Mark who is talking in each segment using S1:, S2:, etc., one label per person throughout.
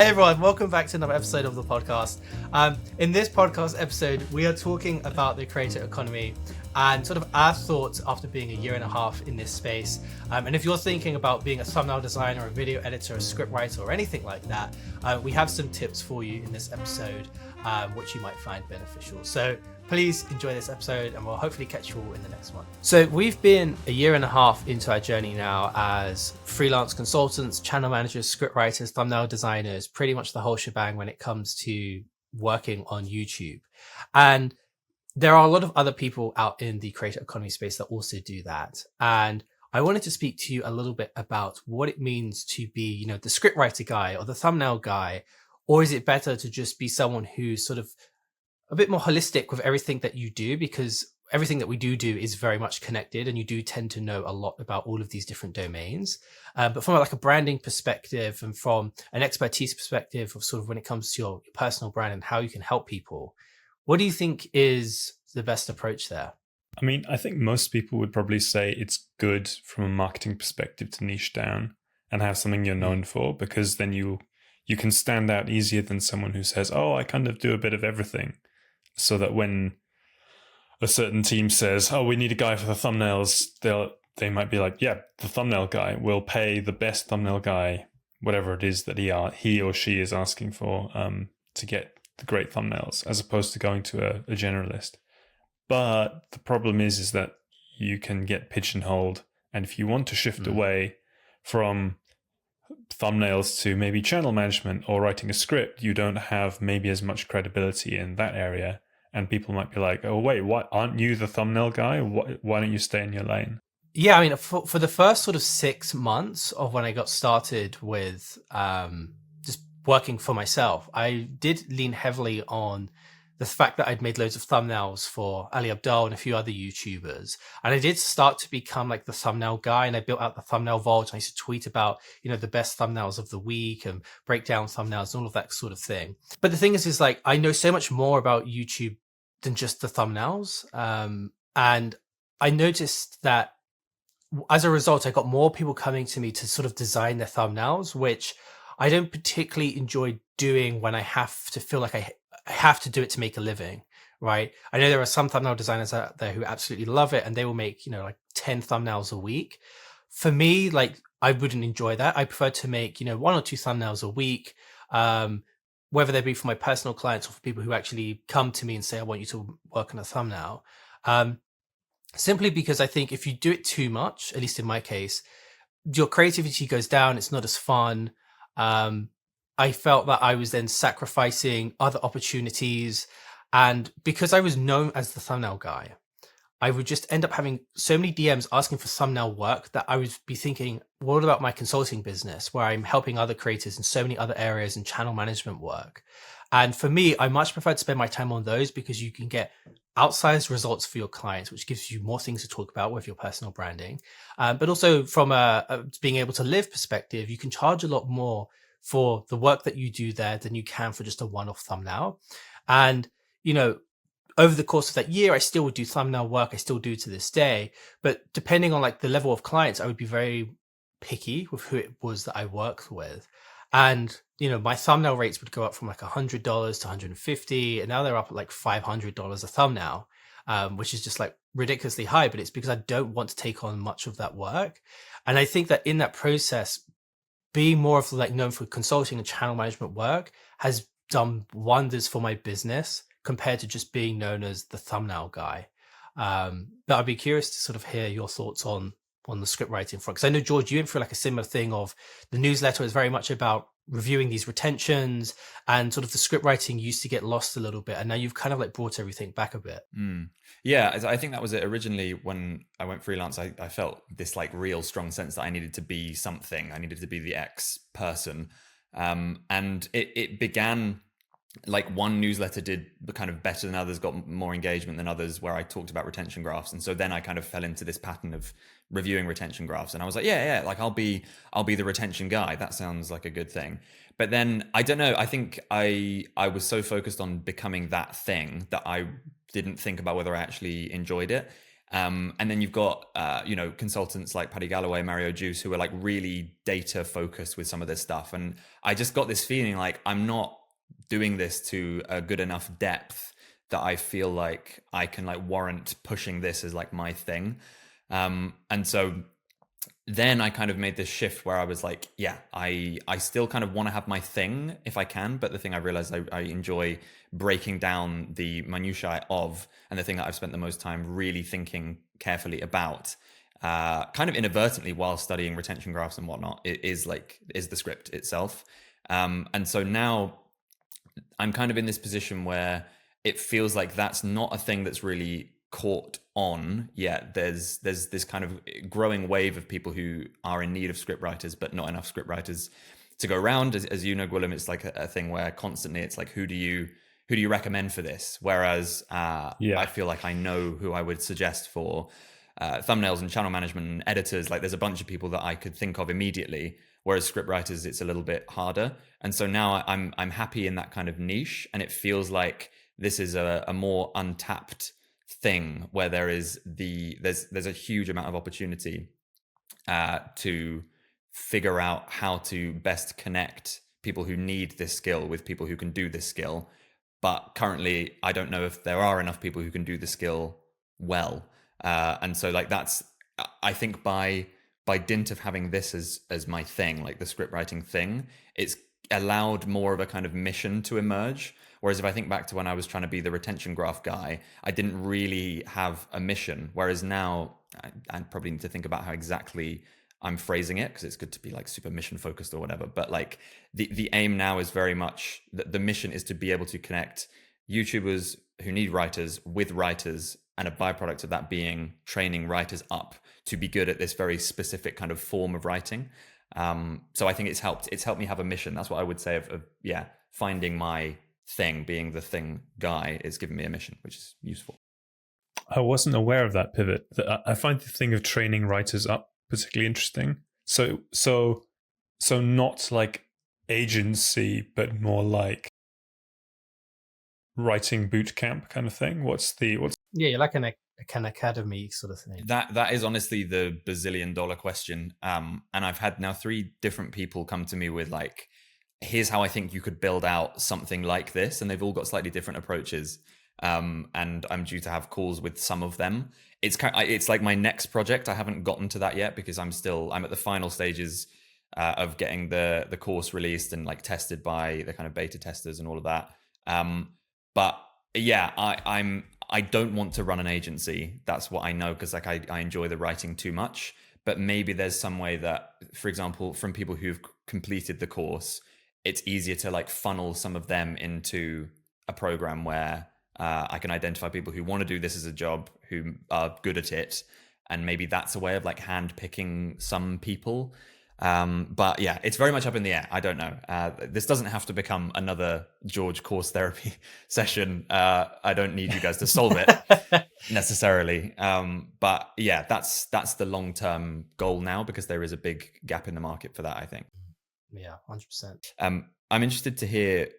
S1: Hey everyone, welcome back to another episode of the podcast. In this podcast episode, we are talking about the creator economy and sort of our thoughts after being a year and a half in this space. And if you're thinking about being a thumbnail designer, a video editor, a script writer, or anything like that, we have some tips for you in this episode, which you might find beneficial. So please enjoy this episode and we'll hopefully catch you all in the next one. So we've been a year and a half into our journey now as freelance consultants, channel managers, script writers, thumbnail designers, pretty much the whole shebang when it comes to working on YouTube. And there are a lot of other people out in the creator economy space that also do that. And I wanted to speak to you a little bit about what it means to be, the script writer guy or the thumbnail guy, or is it better to just be someone who's sort of a bit more holistic with everything that you do, because everything that we do is very much connected and you do tend to know a lot about all of these different domains. But from like a branding perspective and from an expertise perspective of sort of when it comes to your personal brand and how you can help people, what do you think is the best approach there?
S2: I mean, I think most people would probably say it's good from a marketing perspective to niche down and have something you're known for, because then you can stand out easier than someone who says, oh, I kind of do a bit of everything. So that when a certain team says, oh, we need a guy for the thumbnails, they might be like, yeah, the thumbnail guy. We'll pay the best thumbnail guy, whatever it is that he or she is asking for, to get the great thumbnails, as opposed to going to a generalist. But the problem is that you can get pigeonholed. And if you want to shift away from thumbnails to maybe channel management or writing a script, you don't have maybe as much credibility in that area. And people might be like, oh, wait, what? Aren't you the thumbnail guy? Why don't you stay in your lane?
S1: Yeah, I mean, for the first sort of 6 months of when I got started with just working for myself, I did lean heavily on the fact that I'd made loads of thumbnails for Ali Abdaal and a few other YouTubers. And I did start to become like the thumbnail guy, and I built out the thumbnail vault. And I used to tweet about, the best thumbnails of the week and break down thumbnails and all of that sort of thing. But the thing is like, I know so much more about YouTube than just the thumbnails. And I noticed that as a result, I got more people coming to me to sort of design their thumbnails, which I don't particularly enjoy doing when I have to feel like I have to do it to make a living, right? I know there are some thumbnail designers out there who absolutely love it and they will make, like 10 thumbnails a week. For me, like I wouldn't enjoy that. I prefer to make, 1 or 2 thumbnails a week, whether they be for my personal clients or for people who actually come to me and say, I want you to work on a thumbnail. Simply because I think if you do it too much, at least in my case, your creativity goes down. It's not as fun. I felt that I was then sacrificing other opportunities. And because I was known as the thumbnail guy, I would just end up having so many DMs asking for thumbnail work that I would be thinking, what about my consulting business where I'm helping other creators in so many other areas and channel management work? And for me, I much prefer to spend my time on those because you can get outsized results for your clients, which gives you more things to talk about with your personal branding. But also from a being able to live perspective, you can charge a lot more for the work that you do there than you can for just a one-off thumbnail. And, over the course of that year, I still would do thumbnail work. I still do to this day, but depending on like the level of clients, I would be very picky with who it was that I worked with. And, my thumbnail rates would go up from like $100 to $150. And now they're up at like $500 a thumbnail, which is just like ridiculously high, but it's because I don't want to take on much of that work. And I think that in that process, being more of like known for consulting and channel management work has done wonders for my business compared to just being known as the thumbnail guy. But I'd be curious to sort of hear your thoughts on the script writing front. Because I know, George, you went through like a similar thing of the newsletter is very much about reviewing these retentions, and sort of the script writing used to get lost a little bit. And now you've kind of like brought everything back a bit.
S3: Yeah, I think that was it. Originally, when I went freelance, I felt this like real strong sense that I needed to be something. I needed to be the X person. And it began like one newsletter did kind of better than others, got more engagement than others, where I talked about retention graphs. And so then I kind of fell into this pattern of reviewing retention graphs. And I was like, yeah, like I'll be the retention guy. That sounds like a good thing. But then I don't know, I think I was so focused on becoming that thing that I didn't think about whether I actually enjoyed it. And then you've got, consultants like Paddy Galloway, Mario Juice, who are like really data focused with some of this stuff. And I just got this feeling like I'm not doing this to a good enough depth that I feel like I can like warrant pushing this as like my thing. And so then I kind of made this shift where I was like, yeah, I still kind of want to have my thing if I can. But the thing I realized I enjoy breaking down the minutiae of, and the thing that I've spent the most time really thinking carefully about, kind of inadvertently while studying retention graphs and whatnot, is the script itself. And so now I'm kind of in this position where it feels like that's not a thing that's really caught on yet. There's this kind of growing wave of people who are in need of script writers, but not enough script writers to go around. As you know, Gwilym, it's like a thing where constantly it's like, who do you recommend for this? Whereas I feel like I know who I would suggest for thumbnails and channel management and editors. Like there's a bunch of people that I could think of immediately. Whereas script writers, it's a little bit harder. And so now I'm happy in that kind of niche, and it feels like this is a more untapped thing where there's a huge amount of opportunity to figure out how to best connect people who need this skill with people who can do this skill. But currently, I don't know if there are enough people who can do the skill well. And so like that's, I think by dint of having this as my thing, like the script writing thing, it's allowed more of a kind of mission to emerge. Whereas if I think back to when I was trying to be the retention graph guy, I didn't really have a mission. Whereas now I probably need to think about how exactly I'm phrasing it, because it's good to be like super mission focused or whatever. But like the aim now is very much that the mission is to be able to connect YouTubers who need writers with writers, and a byproduct of that being training writers up to be good at this very specific kind of form of writing. So I think it's helped me have a mission. That's what I would say of finding my thing, being the thing guy, is giving me a mission, which is useful.
S2: I wasn't aware of that pivot. I find the thing of training writers up particularly interesting. So not like agency, but more like writing boot camp kind of thing. What's
S1: Yeah, like an academy sort of thing.
S3: That is honestly the bazillion-dollar question. And I've had now 3 different people come to me with like, here's how I think you could build out something like this, and they've all got slightly different approaches. And I'm due to have calls with some of them. It's like my next project. I haven't gotten to that yet because I'm at the final stages of getting the course released and like tested by the kind of beta testers and all of that. But yeah, I don't want to run an agency. That's what I know, because like I enjoy the writing too much. But maybe there's some way that, for example, from people who've completed the course, it's easier to like funnel some of them into a program where I can identify people who want to do this as a job, who are good at it. And maybe that's a way of like hand picking some people. But yeah, it's very much up in the air. I don't know. This doesn't have to become another George course therapy session. I don't need you guys to solve it necessarily. But yeah, that's the long-term goal now, because there is a big gap in the market for that, I think.
S1: Yeah, 100%.
S3: I'm interested to hear,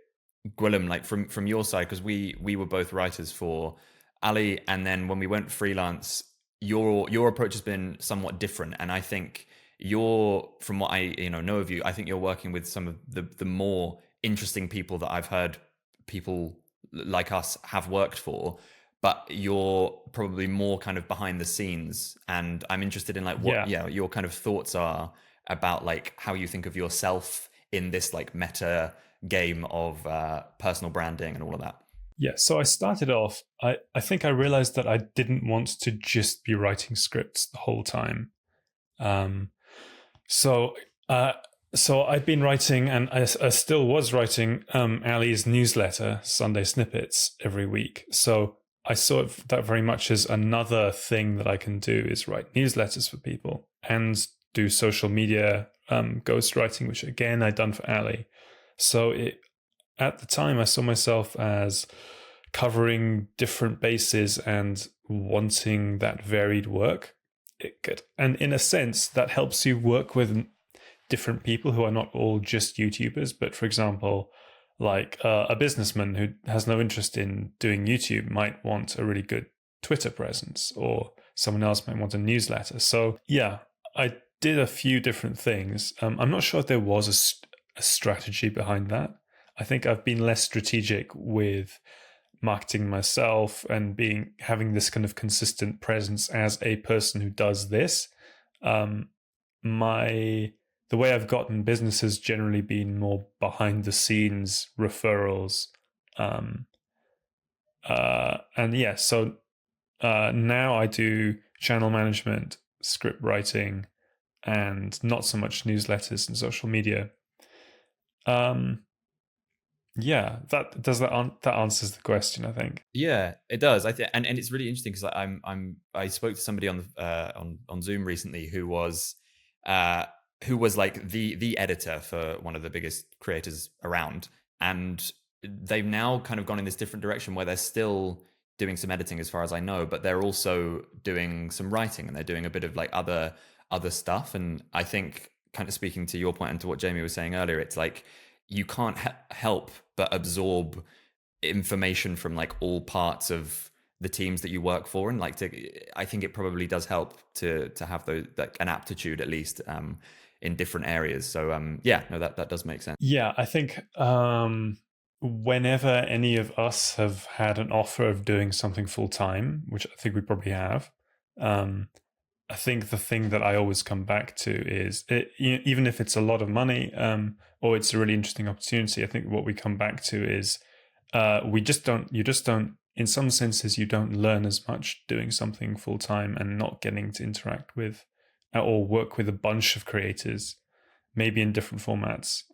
S3: Gwilym, like from your side, because we were both writers for Ali, and then when we went freelance, your approach has been somewhat different, and I think from what I know of you, I think you're working with some of the more interesting people that I've heard people like us have worked for, but you're probably more kind of behind the scenes, and I'm interested in like what your kind of thoughts are about like how you think of yourself in this like meta game of personal branding and all of that.
S2: Yeah, so I started off, I think I realized that I didn't want to just be writing scripts the whole time. So I'd been writing, and I still was writing Ali's newsletter, Sunday Snippets, every week. So I saw that very much as another thing that I can do, is write newsletters for people and do social media ghostwriting, which again I'd done for Ali. So at the time I saw myself as covering different bases and wanting that varied work. And in a sense, that helps you work with different people who are not all just YouTubers, but for example, like a businessman who has no interest in doing YouTube might want a really good Twitter presence, or someone else might want a newsletter. So yeah, I did a few different things. I'm not sure if there was a strategy behind that. I think I've been less strategic with marketing myself and having this kind of consistent presence as a person who does this. The way I've gotten business has generally been more behind the scenes referrals. And yeah, so now I do channel management, script writing, and not so much newsletters and social media. Yeah, that answers the question, I think.
S3: Yeah, it does. And it's really interesting because I spoke to somebody on on Zoom recently who was like the editor for one of the biggest creators around, and they've now kind of gone in this different direction where they're still doing some editing as far as I know, but they're also doing some writing and they're doing a bit of like other stuff. And I think, kind of speaking to your point and to what Jamie was saying earlier, it's like you can't help but absorb information from like all parts of the teams that you work for, and like I think it probably does help to have those, like, an aptitude at least in different areas. So yeah, no, that does make sense.
S2: Yeah, I think whenever any of us have had an offer of doing something full time, which I think we probably have, I think the thing that I always come back to is even if it's a lot of money or it's a really interesting opportunity, I think what we come back to is you just don't, in some senses, you don't learn as much doing something full time and not getting to interact with or work with a bunch of creators, maybe in different formats,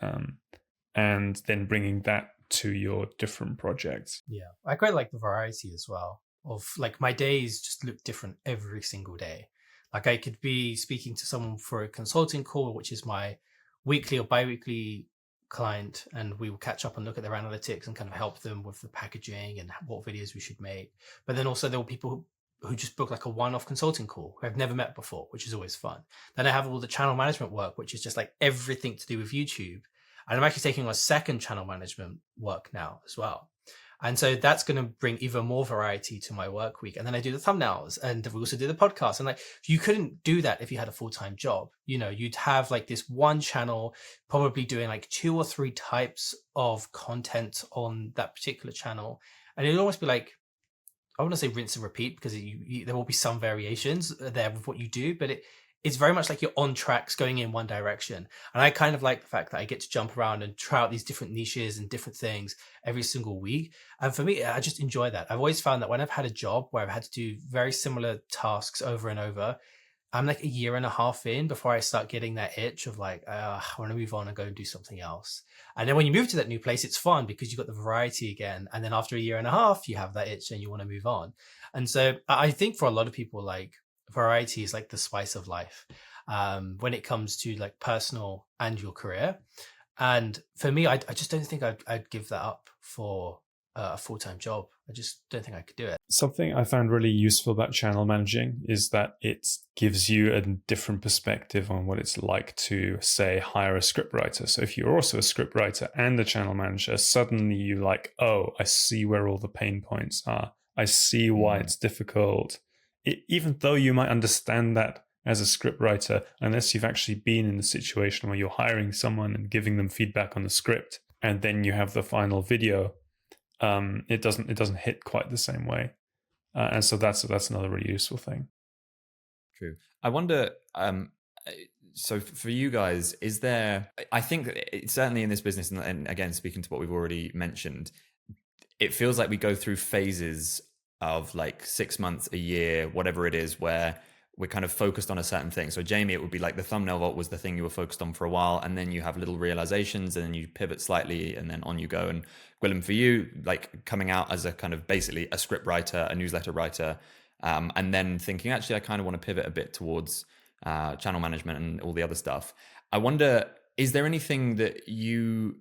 S2: and then bringing that to your different projects.
S1: Yeah, I quite like the variety as well. Of like, my days just look different every single day. Like, I could be speaking to someone for a consulting call, which is my weekly or bi-weekly client, and we will catch up and look at their analytics and kind of help them with the packaging and what videos we should make. But then also there were people who just book like a one-off consulting call who I've never met before, which is always fun. Then I have all the channel management work, which is just like everything to do with YouTube. And I'm actually taking on a second channel management work now as well. And so that's going to bring even more variety to my work week. And then I do the thumbnails, and we also do the podcast. And like, you couldn't do that if you had a full-time job. You know, you'd have like this one channel, probably doing like 2 or 3 types of content on that particular channel. And it'd almost be like, I want to say rinse and repeat, because there will be some variations there with what you do, but it's very much like you're on tracks going in one direction. And I kind of like the fact that I get to jump around and try out these different niches and different things every single week. And for me, I just enjoy that. I've always found that when I've had a job where I've had to do very similar tasks over and over, I'm like a year and a half in before I start getting that itch of like, I want to move on and go and do something else. And then when you move to that new place, it's fun because you've got the variety again. And then after a year and a half, you have that itch and you want to move on. And so I think for a lot of people, like, variety is like the spice of life when it comes to like personal and your career. And for me, I just don't think I'd give that up for a full-time job. I just don't think I could do it.
S2: Something I found really useful about channel managing is that it gives you a different perspective on what it's like to, say, hire a scriptwriter. So if you're also a scriptwriter and a channel manager, suddenly you're like, oh, I see where all the pain points are. I see why it's difficult. Even though you might understand that as a scriptwriter, unless you've actually been in the situation where you're hiring someone and giving them feedback on the script, and then you have the final video, it doesn't hit quite the same way. And so that's another really useful thing.
S3: True. I wonder, so for you guys, is there, I think certainly in this business, and again, speaking to what we've already mentioned, it feels like we go through phases of like 6 months, a year, whatever it is, where we're kind of focused on a certain thing. So Jamie, it would be like the thumbnail vault was the thing you were focused on for a while, and then you have little realizations, and then you pivot slightly, and then on you go. And Gwilym, for you, like coming out as a kind of basically a script writer, a newsletter writer, and then thinking, actually, I kind of want to pivot a bit towards channel management and all the other stuff. I wonder, is there anything that you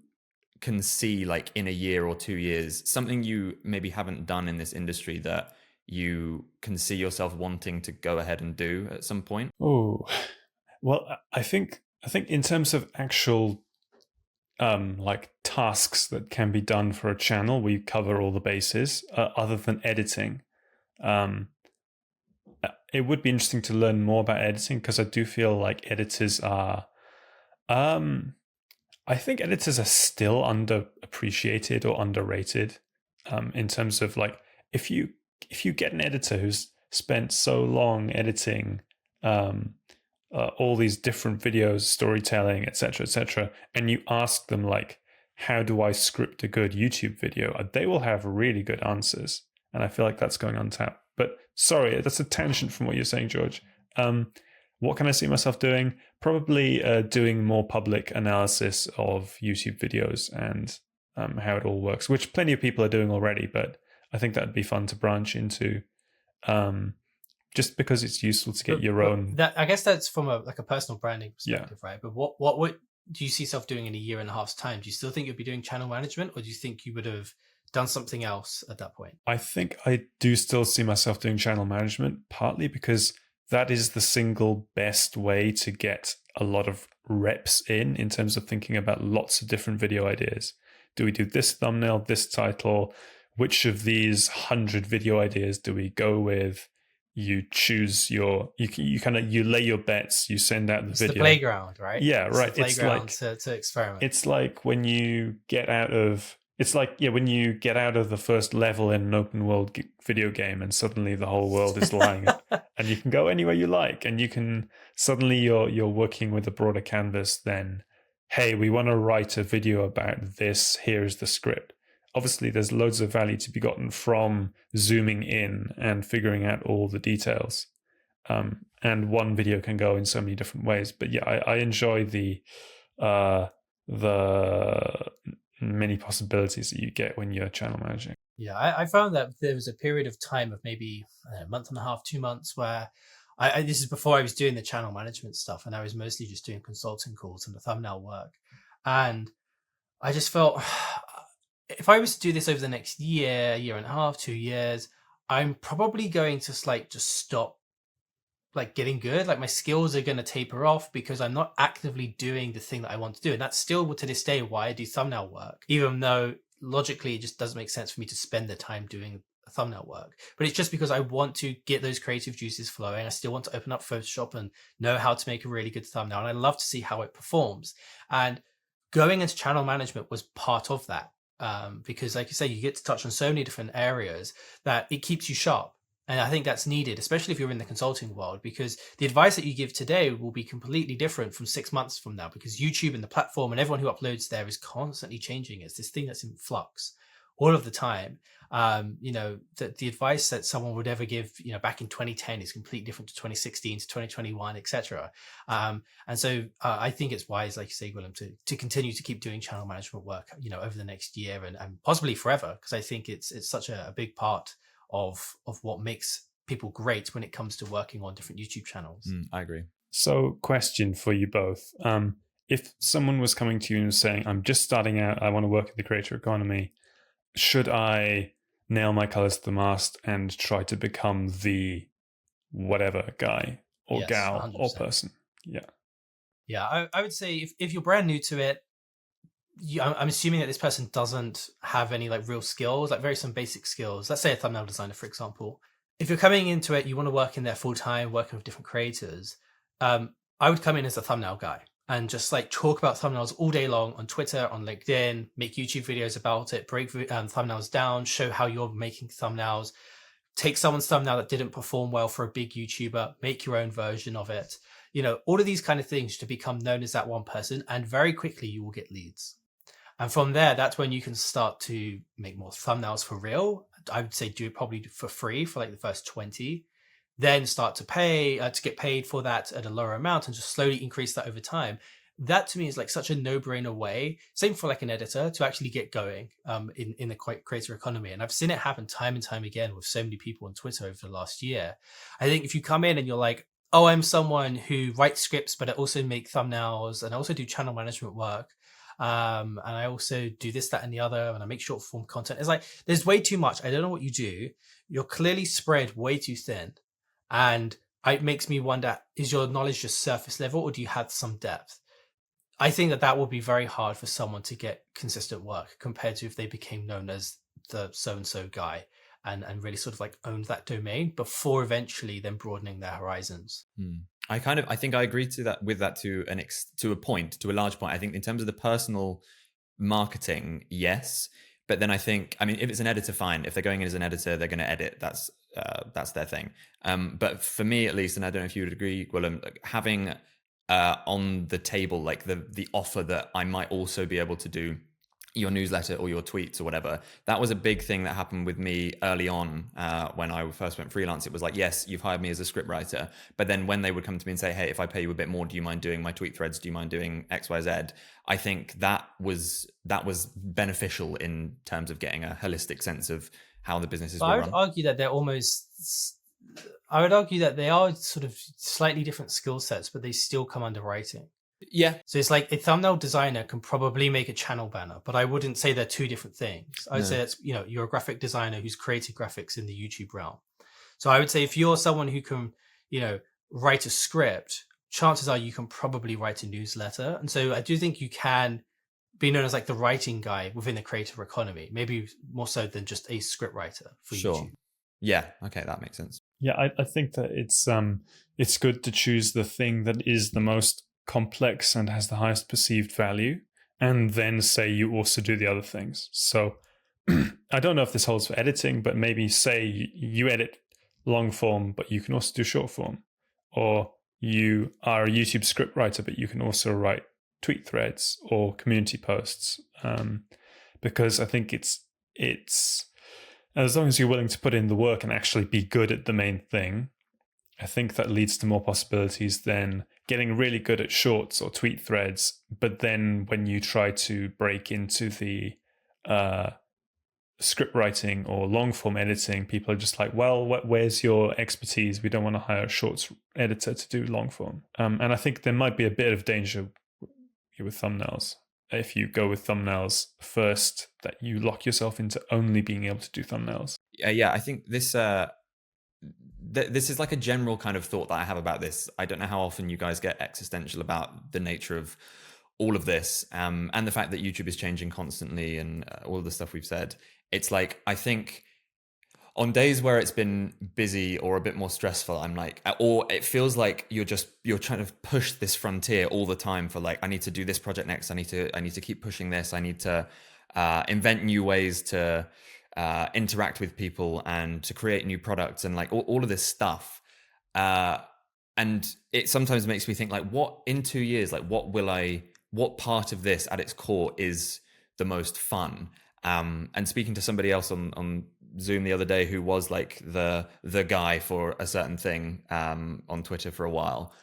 S3: can see like in a year or 2 years, something you maybe haven't done in this industry that you can see yourself wanting to go ahead and do at some point?
S2: Oh, well, I think in terms of actual like tasks that can be done for a channel, we cover all the bases other than editing. it would be interesting to learn more about editing, because I do feel like editors are, I think editors are still underappreciated or underrated, in terms of like, if you get an editor who's spent so long editing all these different videos, storytelling, etc., and you ask them like, how do I script a good YouTube video? They will have really good answers, and I feel like that's going untapped. But sorry, that's a tangent from what you're saying, George. What can I see myself doing? Probably doing more public analysis of YouTube videos and how it all works, which plenty of people are doing already, but I think that'd be fun to branch into, just because it's useful to get your own.
S1: That, I guess that's from a personal branding perspective, right? But what would do you see yourself doing in a year and a half's time? Do you still think you'll be doing channel management, or do you think you would have done something else at that point?
S2: I think I do still see myself doing channel management, partly because that is the single best way to get a lot of reps in terms of thinking about lots of different video ideas. Do we do this thumbnail, this title? Which of these 100 video ideas do we go with? You choose you lay your bets, you send out the video.
S1: The playground, right?
S2: Yeah, right.
S1: It's like to experiment.
S2: It's like when you get out of when you get out of the first level in an open world video game, and suddenly the whole world is lying, and you can go anywhere you like, and you can suddenly you're working with a broader canvas. Then, hey, we want to write a video about this. Here's the script. Obviously, there's loads of value to be gotten from zooming in and figuring out all the details. And one video can go in so many different ways. But yeah, I enjoy the many possibilities that you get when you're channel managing.
S1: Yeah, I found that there was a period of time of maybe a month and a half, 2 months, where this is before I was doing the channel management stuff, and I was mostly just doing consulting calls and the thumbnail work. And I just felt, if I was to do this over the next year and a half, 2 years, I'm probably going to just stop getting good. Like, my skills are going to taper off because I'm not actively doing the thing that I want to do. And that's still to this day why I do thumbnail work, even though logically it just doesn't make sense for me to spend the time doing thumbnail work. But it's just because I want to get those creative juices flowing. I still want to open up Photoshop and know how to make a really good thumbnail. And I love to see how it performs. And going into channel management was part of that. Because like you say, you get to touch on so many different areas that it keeps you sharp. And I think that's needed, especially if you're in the consulting world, because the advice that you give today will be completely different from 6 months from now, because YouTube and the platform and everyone who uploads there is constantly changing. It's this thing that's in flux all of the time. The advice that someone would ever give, back in 2010 is completely different to 2016 to 2021, etc. And so I think it's wise, like you say, Gwilym, to continue to keep doing channel management work, over the next year and possibly forever, because I think it's such a big part of what makes people great when it comes to working on different YouTube channels.
S3: I agree.
S2: So, question for you both. If someone was coming to you and saying, I'm just starting out, I want to work in the creator economy, should I nail my colors to the mast and try to become the whatever guy or gal 100%. Or person?
S1: Yeah, I would say if you're brand new to it, I'm assuming that this person doesn't have any real skills, some basic skills. Let's say a thumbnail designer, for example. If you're coming into it, you want to work in there full time, working with different creators. I would come in as a thumbnail guy and just talk about thumbnails all day long on Twitter, on LinkedIn, make YouTube videos about it, break thumbnails down, show how you're making thumbnails, take someone's thumbnail that didn't perform well for a big YouTuber, make your own version of it. All of these kind of things to become known as that one person. And very quickly you will get leads. And from there, that's when you can start to make more thumbnails for real. I would say do it probably for free for the first 20, then start to pay to get paid for that at a lower amount and just slowly increase that over time. That to me is such a no-brainer way. Same for an editor to actually get going in the creator economy. And I've seen it happen time and time again with so many people on Twitter over the last year. I think if you come in and you're like, oh, I'm someone who writes scripts, but I also make thumbnails and I also do channel management work. And I also do this, that, and the other, and I make short form content. It's there's way too much. I don't know what you do. You're clearly spread way too thin. And it makes me wonder, is your knowledge just surface level or do you have some depth? I think that will be very hard for someone to get consistent work compared to if they became known as the so-and-so guy. and really sort of like owned that domain before eventually then broadening their horizons.
S3: I think I agree to that with that to a large point. I think in terms of the personal marketing, yes. But then I mean, if it's an editor, fine. If they're going in as an editor, they're going to edit. That's their thing. But for me, at least, and I don't know if you would agree, Gwilym, like having on the table like the offer that I might also be able to do your newsletter or your tweets or whatever, that was a big thing that happened with me early on when I first went freelance. It was like, yes, you've hired me as a scriptwriter, but then when they would come to me and say, hey, if I pay you a bit more, do you mind doing my tweet threads? Do you mind doing XYZ? I think that was beneficial in terms of getting a holistic sense of how the businesses were run.
S1: I would argue that they are sort of slightly different skill sets, but they still come under writing.
S3: Yeah.
S1: So it's like a thumbnail designer can probably make a channel banner, but I wouldn't say they're two different things. I would say that's, you're a graphic designer who's created graphics in the YouTube realm. So I would say if you're someone who can, write a script, chances are you can probably write a newsletter. And so I do think you can be known as like the writing guy within the creator economy, maybe more so than just a script writer for YouTube.
S3: Yeah. Okay. That makes sense.
S2: Yeah. I think that it's good to choose the thing that is the most complex and has the highest perceived value, and then say you also do the other things. So I don't know if this holds for editing, but maybe say you edit long form, but you can also do short form, or you are a YouTube script writer, but you can also write tweet threads or community posts. Because I think it's as long as you're willing to put in the work and actually be good at the main thing, I think that leads to more possibilities than getting really good at shorts or tweet threads. But then when you try to break into the script writing or long form editing, people are just like, well, where's your expertise? We don't want to hire a shorts editor to do long form. And I think there might be a bit of danger with thumbnails. If you go with thumbnails first, that you lock yourself into only being able to do thumbnails.
S3: Yeah, I think this is like a general kind of thought that I have about this. I don't know how often you guys get existential about the nature of all of this, and the fact that YouTube is changing constantly, and all of the stuff we've said. It's like, I think on days where it's been busy or a bit more stressful, I'm like, or it feels like you're trying to push this frontier all the time for like, I need to do this project next. I need to keep pushing this. I need to invent new ways to interact with people and to create new products and like all of this stuff. And it sometimes makes me think like, what in 2 years, like what part of this at its core is the most fun? And speaking to somebody else on Zoom the other day who was like the guy for a certain thing on Twitter for a while,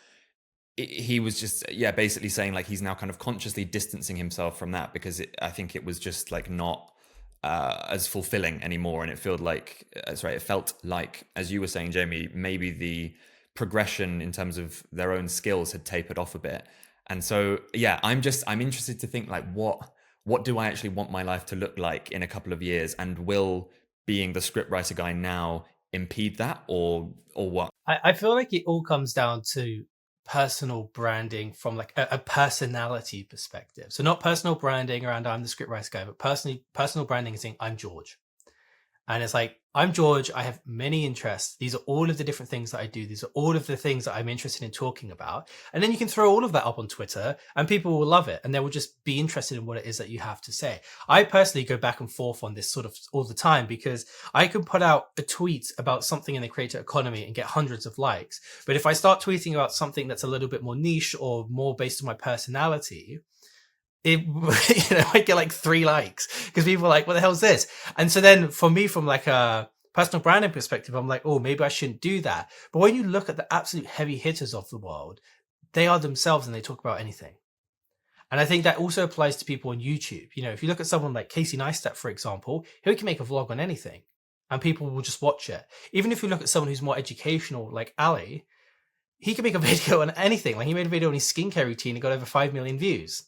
S3: he was just basically saying like he's now kind of consciously distancing himself from that because I think it was just like not as fulfilling anymore, and it felt like as you were saying, Jamie, maybe the progression in terms of their own skills had tapered off a bit. And so I'm interested to think like what do I actually want my life to look like in a couple of years, and will being the scriptwriter guy now impede that, or what?
S1: I feel like it all comes down to personal branding from like a personality perspective. So not personal branding around I'm the scriptwriter guy, but personal branding is saying I'm George. And it's like, I'm George, I have many interests. These are all of the different things that I do. These are all of the things that I'm interested in talking about. And then you can throw all of that up on Twitter and people will love it. And they will just be interested in what it is that you have to say. I personally go back and forth on this sort of all the time because I can put out a tweet about something in the creator economy and get hundreds of likes. But if I start tweeting about something that's a little bit more niche or more based on my personality, I get like 3 likes because people are like, what the hell is this? And so then for me, from like a personal branding perspective, I'm like, oh, maybe I shouldn't do that. But when you look at the absolute heavy hitters of the world, they are themselves and they talk about anything. And I think that also applies to people on YouTube. If you look at someone like Casey Neistat, for example, he can make a vlog on anything and people will just watch it. Even if you look at someone who's more educational, like Ali, he can make a video on anything. Like he made a video on his skincare routine and got over 5 million views.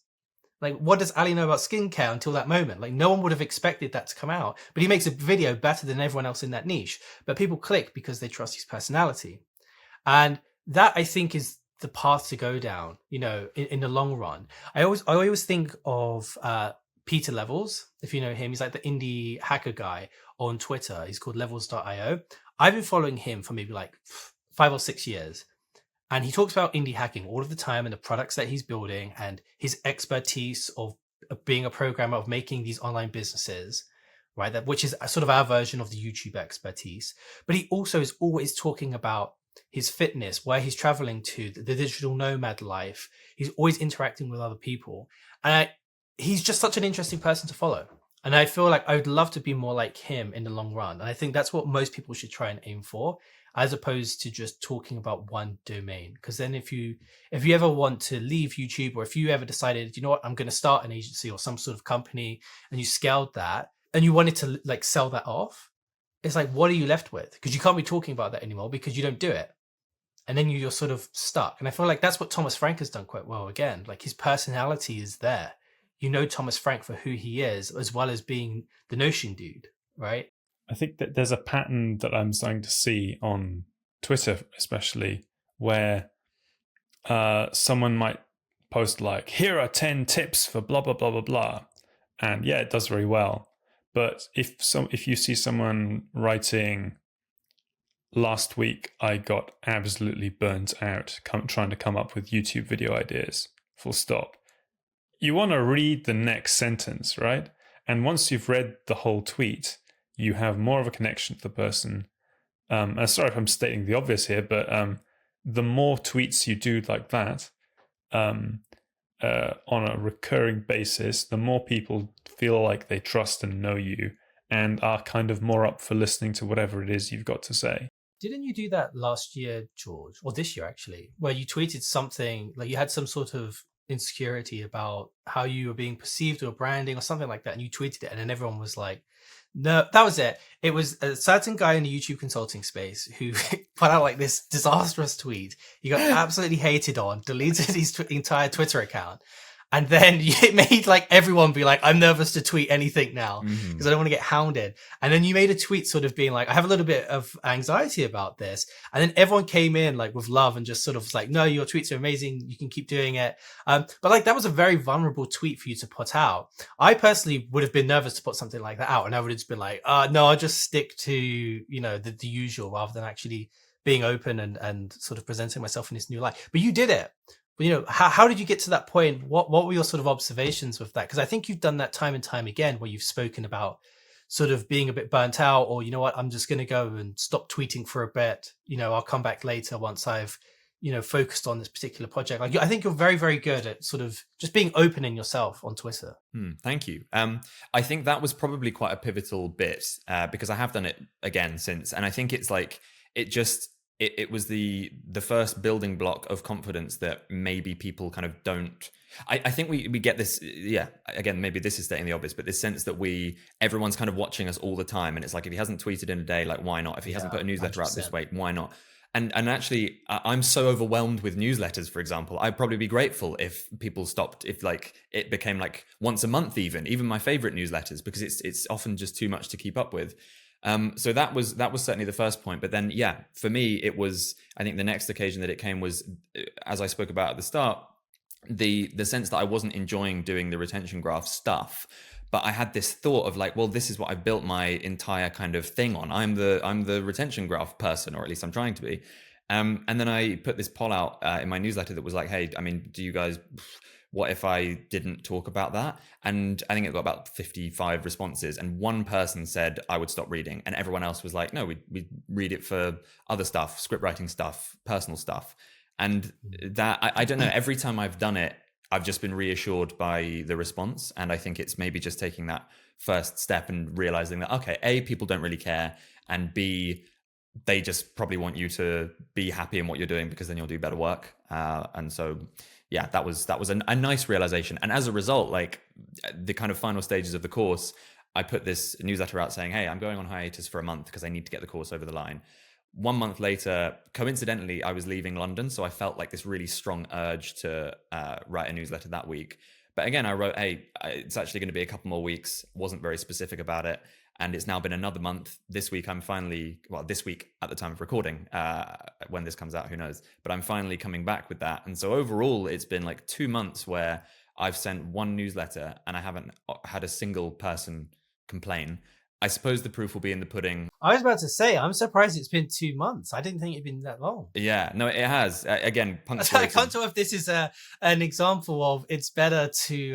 S1: Like, what does Ali know about skincare until that moment? Like, no one would have expected that to come out. But he makes a video better than everyone else in that niche. But people click because they trust his personality. And that, I think, is the path to go down, in the long run. I always think of Peter Levels, if you know him. He's like the indie hacker guy on Twitter. He's called levels.io. I've been following him for maybe like 5 or 6 years. And he talks about indie hacking all of the time and the products that he's building and his expertise of being a programmer, of making these online businesses, right? That, which is sort of our version of the YouTube expertise. But he also is always talking about his fitness, where he's traveling to, the digital nomad life. He's always interacting with other people. And he's just such an interesting person to follow. And I feel like I would love to be more like him in the long run. And I think that's what most people should try and aim for, as opposed to just talking about one domain. Because then if you ever want to leave YouTube, or if you ever decided, you know what, I'm going to start an agency or some sort of company, and you scaled that and you wanted to like sell that off, it's like, what are you left with? Because you can't be talking about that anymore because you don't do it. And then you're sort of stuck. And I feel like that's what Thomas Frank has done quite well. Again, like his personality is there. You know Thomas Frank for who he is, as well as being the Notion dude, right?
S2: I think that there's a pattern that I'm starting to see on Twitter, especially, where someone might post like, here are 10 tips for blah, blah, blah, blah, blah. And yeah, it does very well. But if you see someone writing, last week I got absolutely burnt out trying to come up with YouTube video ideas, full stop. You want to read the next sentence, right? And once you've read the whole tweet, you have more of a connection to the person. Sorry if I'm stating the obvious here, but the more tweets you do like that on a recurring basis, the more people feel like they trust and know you and are kind of more up for listening to whatever it is you've got to say.
S1: Didn't you do that last year, George, or this year actually, where you tweeted something like you had some sort of insecurity about how you were being perceived or branding or something like that, and you tweeted it, and then everyone was like, no, that was it. It was a certain guy in the YouTube consulting space who put out like this disastrous tweet. He got absolutely hated on, deleted his entire Twitter account. And then it made like everyone be like, I'm nervous to tweet anything now because I don't want to get hounded. And then you made a tweet sort of being like, I have a little bit of anxiety about this. And then everyone came in like with love and just sort of was like, no, your tweets are amazing. You can keep doing it. But like that was a very vulnerable tweet for you to put out. I personally would have been nervous to put something like that out. And I would have just been like, no, I'll just stick to, you know, the usual rather than actually being open and sort of presenting myself in this new light. But you did it. You know, how did you get to that point? What were your sort of observations with that? Because I think you've done that time and time again, where you've spoken about sort of being a bit burnt out, or, you know what, I'm just going to go and stop tweeting for a bit. You know, I'll come back later once I've, you know, focused on this particular project. Like, I think you're very, very good at sort of just being open in yourself on Twitter.
S3: Thank you. I think that was probably quite a pivotal bit because I have done it again since. And I think it's like, it was the first building block of confidence that maybe people kind of don't. I think we get this, yeah, again, maybe this is stating the obvious, but this sense that everyone's kind of watching us all the time. And it's like, if he hasn't tweeted in a day, like, why not? If he hasn't put a newsletter 100%. Out this week, why not? And actually, I'm so overwhelmed with newsletters, for example. I'd probably be grateful if people stopped, if like it became like once a month, even my favorite newsletters, because it's often just too much to keep up with. So that was certainly the first point. But then, yeah, for me, it was, I think the next occasion that it came was, as I spoke about at the start, the sense that I wasn't enjoying doing the retention graph stuff. But I had this thought of like, well, this is what I built my entire kind of thing on. I'm the retention graph person, or at least I'm trying to be. And then I put this poll out in my newsletter that was like, hey, I mean, do you guys, what if I didn't talk about that? And I think it got about 55 responses. And one person said I would stop reading. And everyone else was like, no, we read it for other stuff, script writing stuff, personal stuff. And that, I don't know, every time I've done it, I've just been reassured by the response. And I think it's maybe just taking that first step and realizing that, okay, A, people don't really care. And B, they just probably want you to be happy in what you're doing because then you'll do better work. And so, yeah, that was a nice realization. And as a result, like the kind of final stages of the course, I put this newsletter out saying, hey, I'm going on hiatus for a month because I need to get the course over the line. 1 month later, coincidentally, I was leaving London. So I felt like this really strong urge to write a newsletter that week. But again, I wrote, hey, it's actually going to be a couple more weeks. Wasn't very specific about it. And it's now been another month. This week, this week at the time of recording, when this comes out, who knows? But I'm finally coming back with that. And so overall, it's been like 2 months where I've sent one newsletter and I haven't had a single person complain. I suppose the proof will be in the pudding.
S1: I was about to say, I'm surprised it's been 2 months. I didn't think it'd been that long.
S3: Yeah, no, it has. Again,
S1: I
S3: punctuated.
S1: can't tell if this is an example of it's better to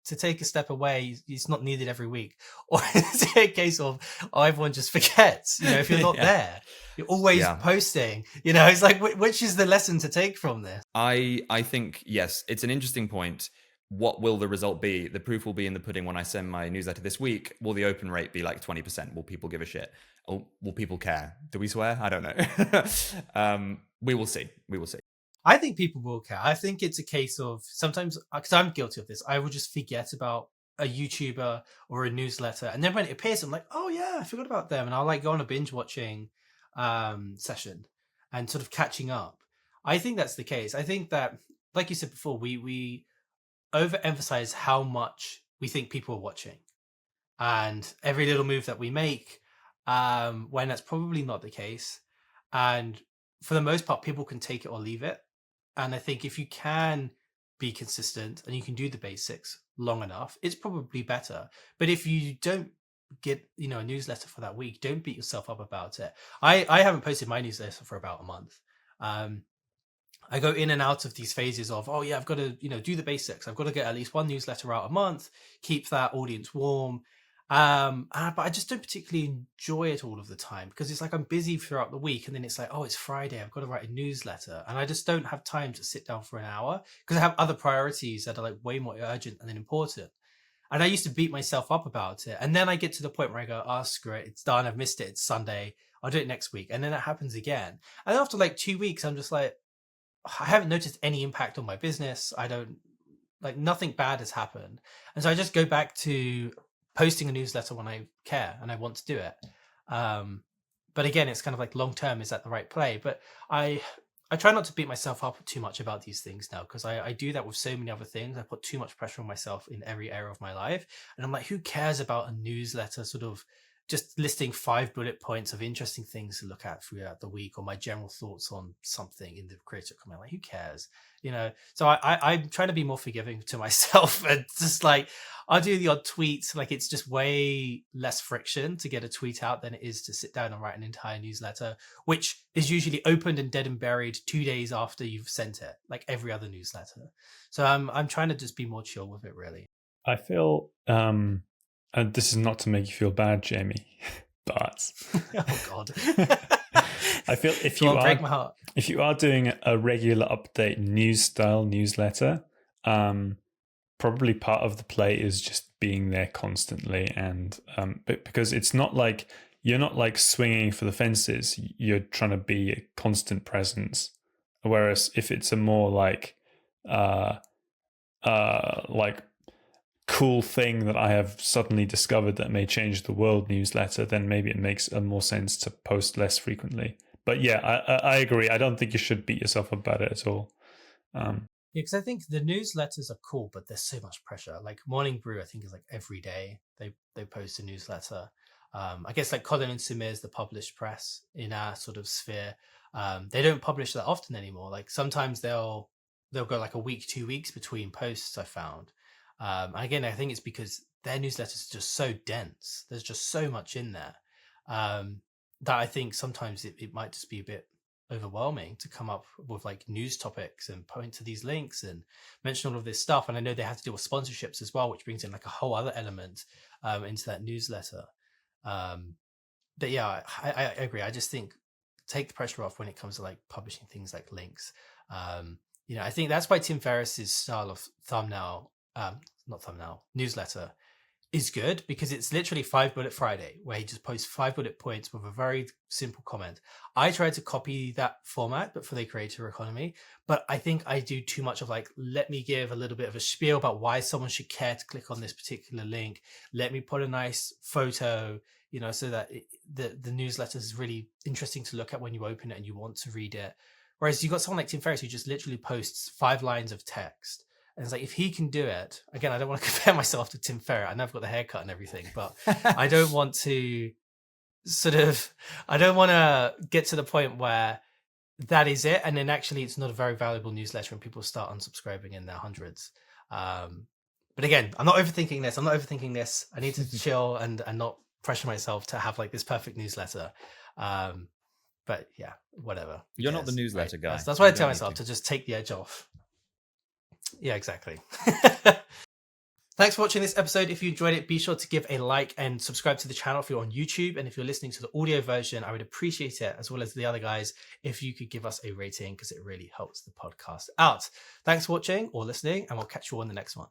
S1: to take a step away. It's not needed every week, or is it a case of everyone just forgets? If you're not there, you're always posting. It's like which is the lesson to take from this?
S3: I think yes, it's an interesting point. What will the result be? The proof will be in the pudding when I send my newsletter this week. Will the open rate be like 20%? Will people give a shit? Or will people care? Do we swear? I don't know. We will see. We will see.
S1: I think people will care. I think it's a case of sometimes, because I'm guilty of this, I will just forget about a YouTuber or a newsletter. And then when it appears, I'm like, oh yeah, I forgot about them. And I'll like go on a binge watching session and sort of catching up. I think that's the case. I think that, like you said before, we overemphasize how much we think people are watching, and every little move that we make, when that's probably not the case. And for the most part, people can take it or leave it. And I think if you can be consistent and you can do the basics long enough, it's probably better. But if you don't get a newsletter for that week, don't beat yourself up about it. I haven't posted my newsletter for about a month. I go in and out of these phases of, oh yeah, I've got to, do the basics. I've got to get at least one newsletter out a month, keep that audience warm. But I just don't particularly enjoy it all of the time, because it's like I'm busy throughout the week, and then it's like, oh, it's Friday, I've got to write a newsletter, and I just don't have time to sit down for an hour because I have other priorities that are like way more urgent and important. And I used to beat myself up about it, and then I get to the point where I go, oh, screw it, it's done, I've missed it, it's Sunday, I'll do it next week, and then it happens again. And after like 2 weeks, I'm just like, I haven't noticed any impact on my business. I don't nothing bad has happened. And so I just go back to posting a newsletter when I care and I want to do it. But again, it's kind of like long term, is that the right play? But I try not to beat myself up too much about these things now, because I do that with so many other things. I put too much pressure on myself in every area of my life. And I'm like, who cares about a newsletter sort of just listing 5 bullet points of interesting things to look at throughout the week, or my general thoughts on something in the creator comment? Like, who cares? So I'm trying to be more forgiving to myself, and just like, I'll do the odd tweet. Like, it's just way less friction to get a tweet out than it is to sit down and write an entire newsletter, which is usually opened and dead and buried 2 days after you've sent it, like every other newsletter. So I'm trying to just be more chill with it, really.
S2: I feel and this is not to make you feel bad, Jamie, but
S1: oh God,
S2: I feel if you are doing a regular update news style newsletter, probably part of the play is just being there constantly, and but because it's not like you're not like swinging for the fences, you're trying to be a constant presence. Whereas if it's a more like cool thing that I have suddenly discovered that may change the world newsletter, then maybe it makes more sense to post less frequently. But yeah, I agree. I don't think you should beat yourself up about it at all.
S1: Yeah, because I think the newsletters are cool, but there's so much pressure. Like Morning Brew, I think is like every day they post a newsletter. I guess like Colin and Sumir's the published press in our sort of sphere. They don't publish that often anymore. Like sometimes they'll go like a week, 2 weeks between posts, I found. And again, I think it's because their newsletters are just so dense. There's just so much in there that I think sometimes it might just be a bit overwhelming to come up with like news topics and point to these links and mention all of this stuff. And I know they have to deal with sponsorships as well, which brings in like a whole other element into that newsletter. But yeah, I agree. I just think take the pressure off when it comes to like publishing things like links. I think that's why Tim Ferriss's style of newsletter is good, because it's literally 5 Bullet Friday, where he just posts 5 bullet points with a very simple comment. I tried to copy that format, but for the creator economy. But I think I do too much of like, let me give a little bit of a spiel about why someone should care to click on this particular link. Let me put a nice photo, so that the newsletter is really interesting to look at when you open it and you want to read it. Whereas you've got someone like Tim Ferriss who just literally posts 5 lines of text. And it's like, if he can do it, again, I don't want to compare myself to Tim Ferriss. I know I've got the haircut and everything, but I don't want to get to the point where that is it. And then actually it's not a very valuable newsletter and people start unsubscribing in their hundreds. But again, I'm not overthinking this. I need to chill and not pressure myself to have like this perfect newsletter. But yeah, whatever.
S3: You're not the newsletter guy.
S1: That's why I tell myself to just take the edge off. Yeah, exactly. Thanks for watching this episode. If you enjoyed it, be sure to give a like and subscribe to the channel if you're on YouTube. And if you're listening to the audio version, I would appreciate it, as well as the other guys, if you could give us a rating, because it really helps the podcast out. Thanks for watching or listening, and we'll catch you on the next one.